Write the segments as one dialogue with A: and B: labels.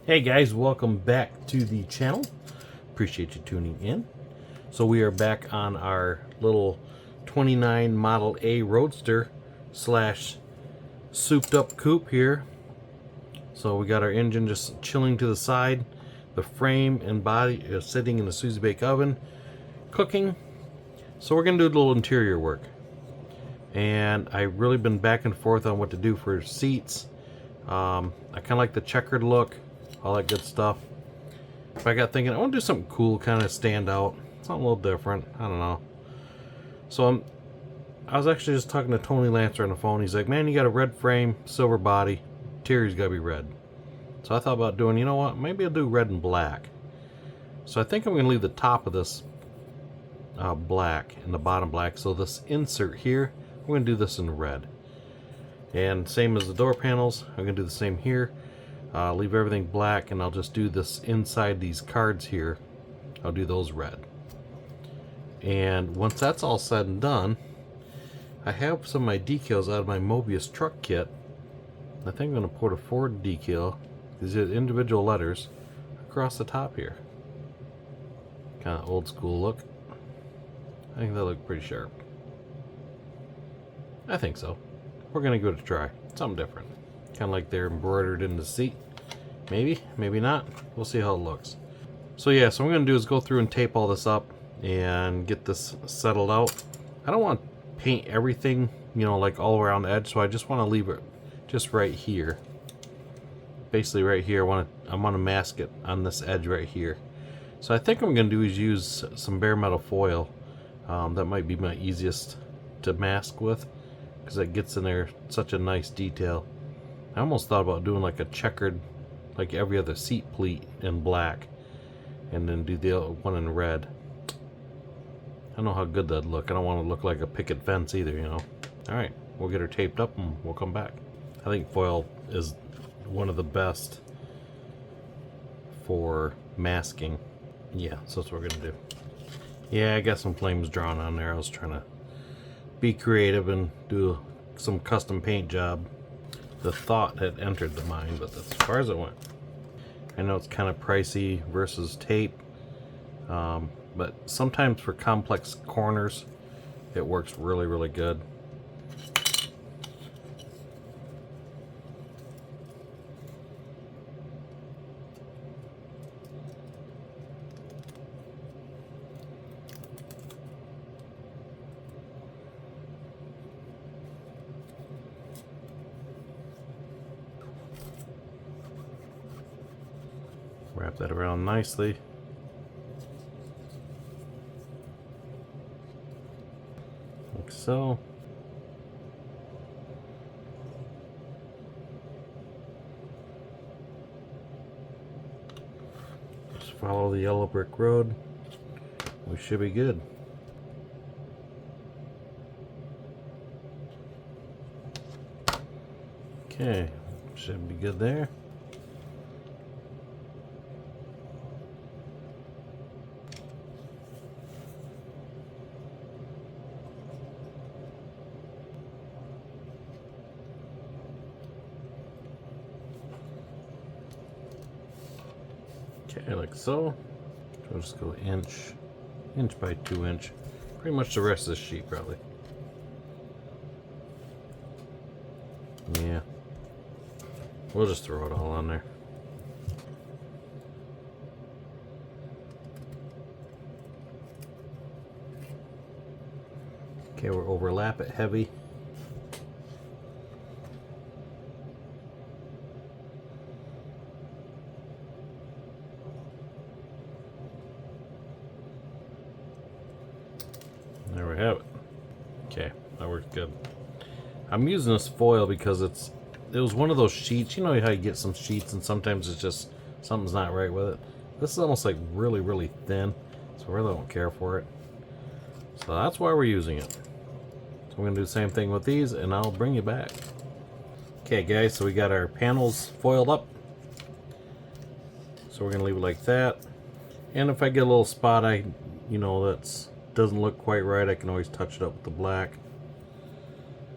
A: Hey guys, welcome back to the channel. Appreciate you tuning in. So we are back on our little 29 Model A Roadster slash souped up coupe here. So we got our engine just chilling to the side. The frame and body is sitting in the Suzy Bake oven cooking. So we're gonna do a little interior work. And I've really been back and forth on what to do for seats. I kind of like the checkered look, all that good stuff. But I got thinking I want to do something cool, kind of stand out, something a little different. I don't know. So I was actually just talking to Tony Lancer on the phone. He's like, man, you got a red frame, silver body, interior's got to be red. So I thought about doing, you know what, maybe I'll do red and black. So I think I'm going to leave the top of this black and the bottom black. So this insert here, we're going to do this in red. And same as the door panels, I'm going to do the same here. Leave everything black, and I'll just do this inside these cards here. I'll do those red. And once that's all said and done, I have some of my decals out of my Mobius truck kit. I think I'm going to put a Ford decal, these are individual letters, across the top here. Kind of old school look. I think they look pretty sharp. I think so. We're going to give it a try. Something different. Kind of like they're embroidered in the seat. Maybe, maybe not. We'll see how it looks. So yeah, so what I'm going to do is go through and tape all this up and get this settled out. I don't want to paint everything, you know, like all around the edge, so I just want to leave it just right here. Basically right here, I want to mask it on this edge right here. So I think what I'm going to do is use some bare metal foil. That might be my easiest to mask with, because it gets in there such a nice detail. I almost thought about doing like a checkered, like every other seat pleat in black, and then do the other one in red. I don't know how good that'd look. I don't want to look like a picket fence either, you know. Alright, we'll get her taped up and we'll come back. I think foil is one of the best for masking. Yeah, so that's what we're going to do. Yeah, I got some flames drawn on there. I was trying to be creative and do some custom paint job. The thought had entered the mind, but that's as far as it went. I know it's kind of pricey versus tape, but sometimes for complex corners it works really, really good. Wrap that around nicely. Like so. Just follow the yellow brick road. We should be good. Okay, should be good there. Okay, like so. We'll just go inch by 2 inch. Pretty much the rest of the sheet, probably. Yeah. We'll just throw it all on there. Okay, we'll overlap it heavy. There we have it. Okay, that worked good. I'm using this foil because it was one of those sheets. You know how you get some sheets and sometimes it's just something's not right with it. This is almost like really, really thin, so I really don't care for it. So that's why we're using it. So we're going to do the same thing with these, and I'll bring you back. Okay guys, so we got our panels foiled up. So we're going to leave it like that. And if I get a little spot that doesn't look quite right, I can always touch it up with the black.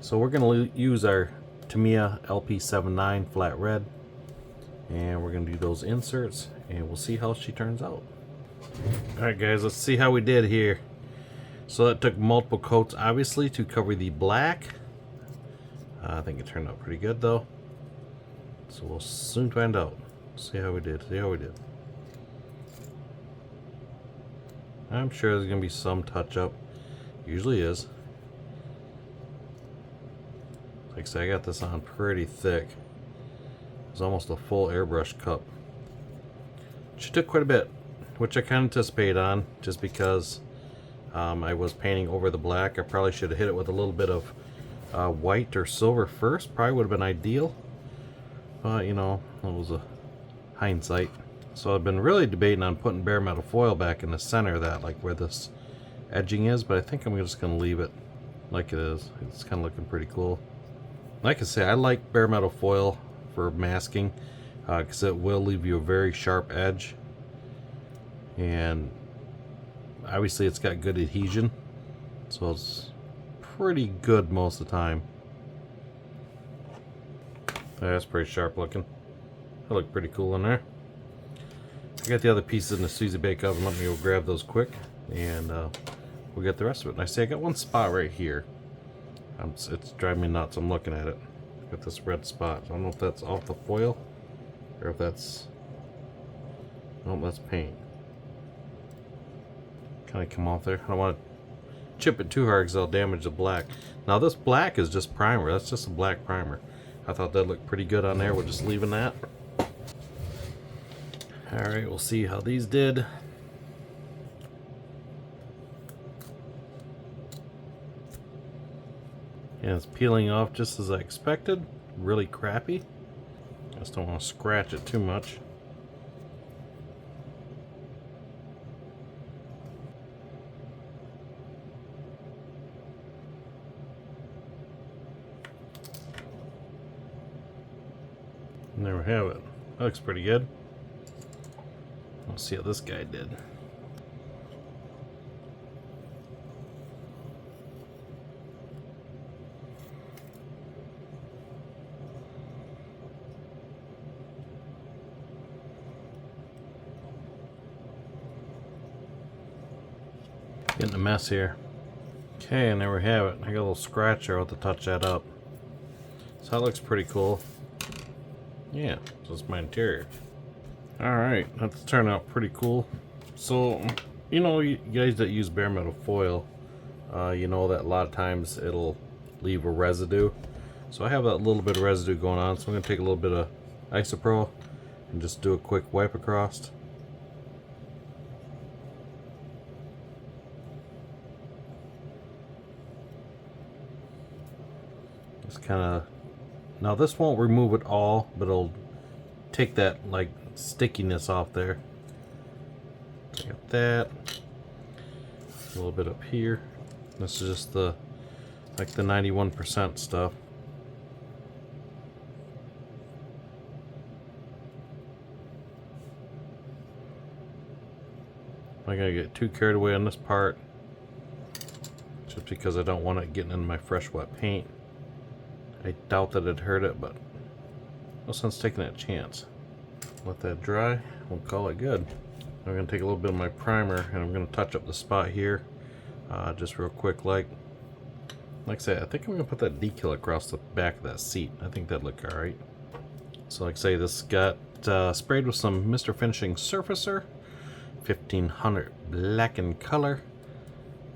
A: So we're going to use our Tamiya LP79 flat red. And we're gonna do those inserts and we'll see how she turns out. Alright guys, let's see how we did here. So that took multiple coats obviously to cover the black. I think it turned out pretty good though. So we'll soon find out. See how we did. I'm sure there's gonna be some touch up. Usually is. Like I said, I got this on pretty thick. It's almost a full airbrush cup. She took quite a bit, which I kind of anticipated on, just because I was painting over the black. I probably should have hit it with a little bit of white or silver first. Probably would have been ideal. But, you know, it was a hindsight. So I've been really debating on putting bare metal foil back in the center of that, like where this edging is, but I think I'm just going to leave it like it is. It's kind of looking pretty cool. Like I say, I like bare metal foil for masking because it will leave you a very sharp edge, and obviously it's got good adhesion, so it's pretty good most of the time. That's pretty sharp looking. That looked pretty cool in there. I got the other pieces in the Susie Bake Oven. Let me go grab those quick, and we'll get the rest of it. And I say I got one spot right here. It's driving me nuts. I'm looking at it. Got this red spot. I don't know if that's off the foil or if that's... Oh, that's paint. Kind of come off there. I don't want to chip it too hard because I'll damage the black. Now this black is just primer. That's just a black primer. I thought that looked pretty good on there. We're just leaving that. Alright, we'll see how these did. And it's peeling off just as I expected. Really crappy. I just don't want to scratch it too much. And there we have it. That looks pretty good. Let's see how this guy did. Getting a mess here. Okay, and there we have it. I got a little scratcher. I'll have to touch that up. So that looks pretty cool. Yeah, so it's my interior. Alright, that's turned out pretty cool. So, you know, you guys that use bare metal foil, you know that a lot of times it'll leave a residue. So I have that little bit of residue going on, so I'm going to take a little bit of isopropyl and just do a quick wipe across. Just kind of... Now this won't remove it all, but it'll take that like stickiness off there. Got that. A little bit up here. This is just the like the 91% stuff. I gotta get too carried away on this part, just because I don't want it getting in my fresh wet paint. I doubt that it'd hurt it, but no sense taking that chance. Let that dry. We'll call it good. I'm going to take a little bit of my primer and I'm going to touch up the spot here, just real quick. Like I said, I think I'm going to put that decal across the back of that seat. I think that'd look all right. So, like I say, this got sprayed with some Mr. Finishing Surfacer, 1500 black in color.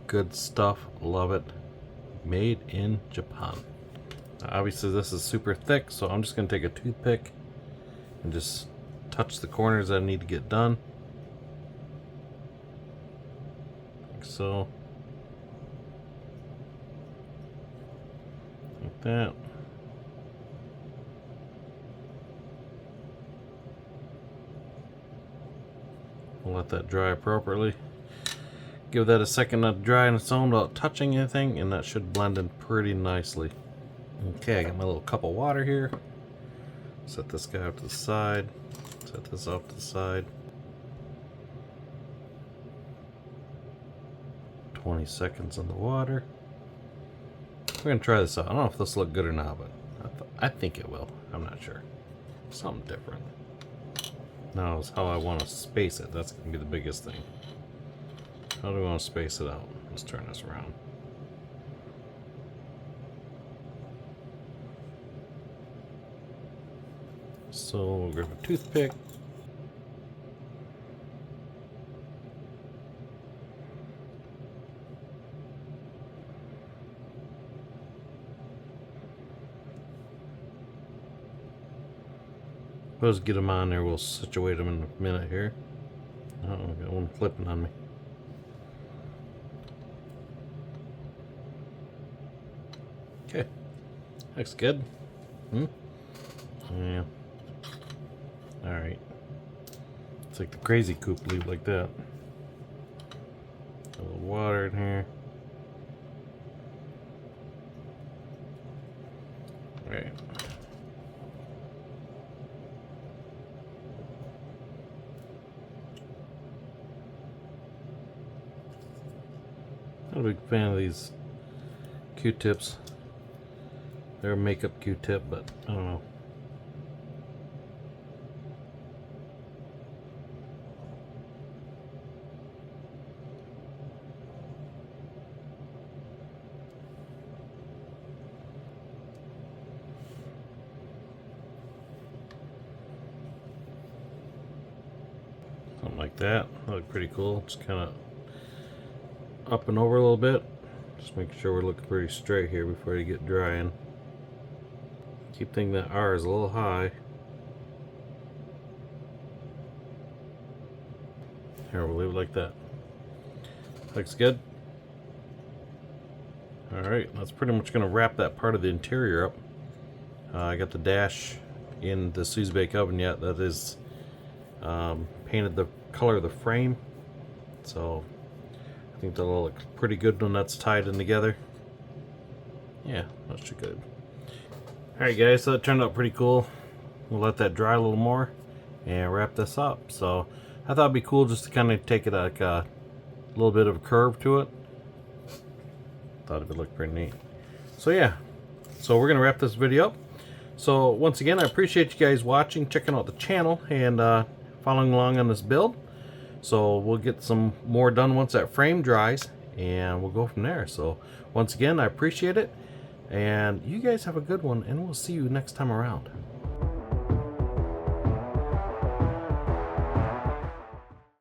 A: Good stuff. Love it. Made in Japan. Obviously this is super thick, so I'm just going to take a toothpick and just touch the corners that I need to get done. Like so. Like that. We'll let that dry appropriately. Give that a second to dry on its own without touching anything, and that should blend in pretty nicely. Okay, I got my little cup of water here. Set this guy up to the side. Set this off to the side. 20 seconds in the water. We're gonna try this out. I don't know if this looks good or not, but I think it will. I'm not sure. Something different. Now is how I want to space it. That's going to be the biggest thing. How do I want to space it out? Let's turn this around. So we'll grab a toothpick. Let's get them on there. We'll situate them in a minute here. Oh, I got one flipping on me. Okay, looks good. Yeah. All right. It's like the crazy coop, leave like that. A little water in here. All right. Not a big fan of these Q-tips. They're a makeup Q-tip, but I don't know. Something like that. That look pretty cool. Just kind of up and over a little bit. Just make sure we're looking pretty straight here before you get drying. Keep thinking that R is a little high. Here, we'll leave it like that. Looks good. Alright, that's pretty much going to wrap that part of the interior up. I got the dash in the Sue's Bake Oven yet. That is painted the color of the frame. So I think that'll look pretty good when that's tied in together. Yeah, that's good. Alright guys, so that turned out pretty cool. We'll let that dry a little more and wrap this up. So I thought it'd be cool just to kind of take it like a little bit of a curve to it. Thought it would look pretty neat. So yeah, so we're gonna wrap this video up. So once again, I appreciate you guys watching, checking out the channel, and following along on this build. So we'll get some more done once that frame dries, and we'll go from there. So once again, I appreciate it, and you guys have a good one, and we'll see you next time around.